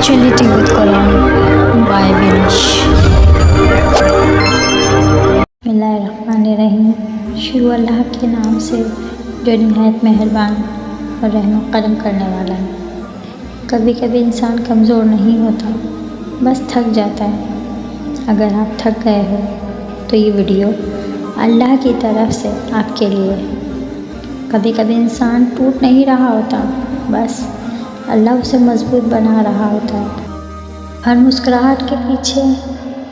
Spirituality with Quran by Binish. बिस्मिल्लाहिर्रहमानिर्रहीम। शुरू अल्लाह के नाम से जो निहायत मेहरबान और रहम करम करने वाला है। कभी कभी इंसान कमज़ोर नहीं होता, बस थक जाता है। अगर आप थक गए हो तो ये वीडियो अल्लाह की तरफ से आपके लिए है। कभी कभी इंसान टूट नहीं रहा होता, बस अल्लाह उसे मजबूत बना रहा होता है। हर मुस्कुराहट के पीछे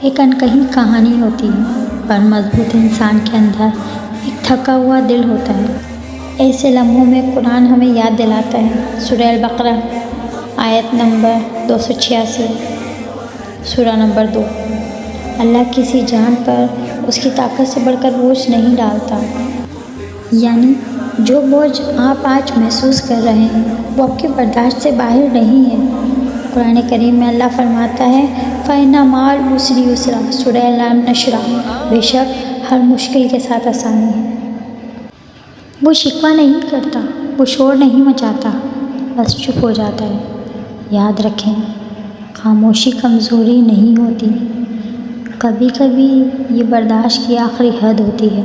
एक अनकही कहानी होती है, पर मजबूत इंसान के अंदर एक थका हुआ दिल होता है। ऐसे लम्हों में कुरान हमें याद दिलाता है। सूरह अल-बकरा आयत नंबर 286, सूरह नंबर 2। अल्लाह किसी जान पर उसकी ताकत से बढ़कर बोझ नहीं डालता। यानी जो बोझ आप आज महसूस कर रहे हैं वो आपके बर्दाश्त से बाहर नहीं है। कुरान करीम में अल्लाह फरमाता है, फ़इन्ना मअल उसरि युसरा, सूरह अल-नशरा। बेशक हर मुश्किल के साथ आसानी है। वो शिकवा नहीं करता, वो शोर नहीं मचाता, बस चुप हो जाता है। याद रखें, खामोशी कमज़ोरी नहीं होती, कभी कभी ये बर्दाश्त की आखिरी हद होती है।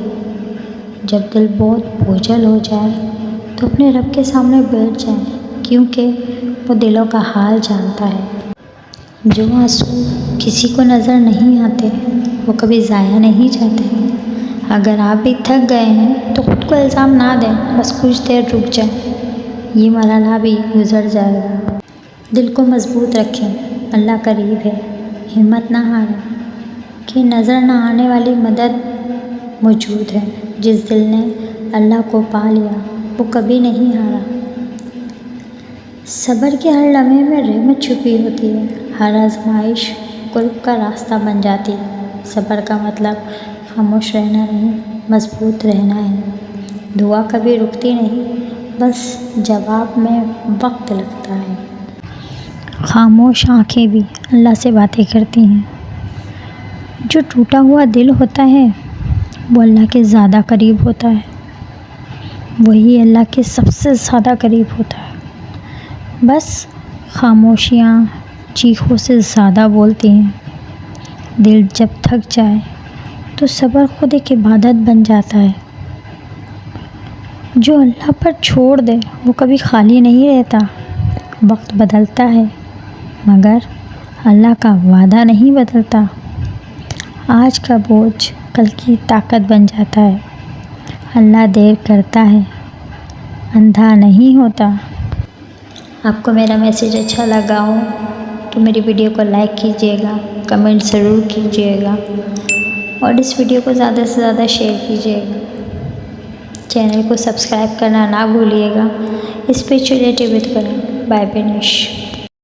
जब दिल बहुत बोझल हो जाए तो अपने रब के सामने बैठ जाए, क्योंकि वो दिलों का हाल जानता है। जो आंसू किसी को नज़र नहीं आते वो कभी ज़ाया नहीं जाते। अगर आप भी थक गए हैं तो ख़ुद को इल्ज़ाम ना दें, बस कुछ देर रुक जाए, ये मरहला भी गुजर जाएगा। दिल को मजबूत रखें, अल्लाह करीब है। हिम्मत ना हारें कि नज़र ना आने वाली मदद मौजूद है। जिस दिल ने अल्लाह को पा लिया वो कभी नहीं हारा। सब्र के हर लम्हे में रहमत छुपी होती है। हर आजमाइश कुर्ब का रास्ता बन जाती है। सब्र का मतलब खामोश रहना नहीं, मजबूत रहना है। दुआ कभी रुकती नहीं, बस जवाब में वक्त लगता है। खामोश आँखें भी अल्लाह से बातें करती हैं। जो टूटा हुआ दिल होता है वो अल्लाह के ज़्यादा करीब होता है। वही अल्लाह के सबसे ज़्यादा करीब होता है। बस खामोशियाँ चीखों से ज़्यादा बोलती हैं। दिल जब थक जाए तो सब्र खुद एक इबादत बन जाता है। जो अल्लाह पर छोड़ दे वो कभी खाली नहीं रहता। वक्त बदलता है मगर अल्लाह का वादा नहीं बदलता। आज का बोझ कल की ताकत बन जाता है। अल्लाह देर करता है, अंधा नहीं होता। आपको मेरा मैसेज अच्छा लगा हो तो मेरी वीडियो को लाइक कीजिएगा, कमेंट ज़रूर कीजिएगा और इस वीडियो को ज़्यादा से ज़्यादा शेयर कीजिएगा। चैनल को सब्सक्राइब करना ना भूलिएगा। Spirituality with Quran by बिनिश।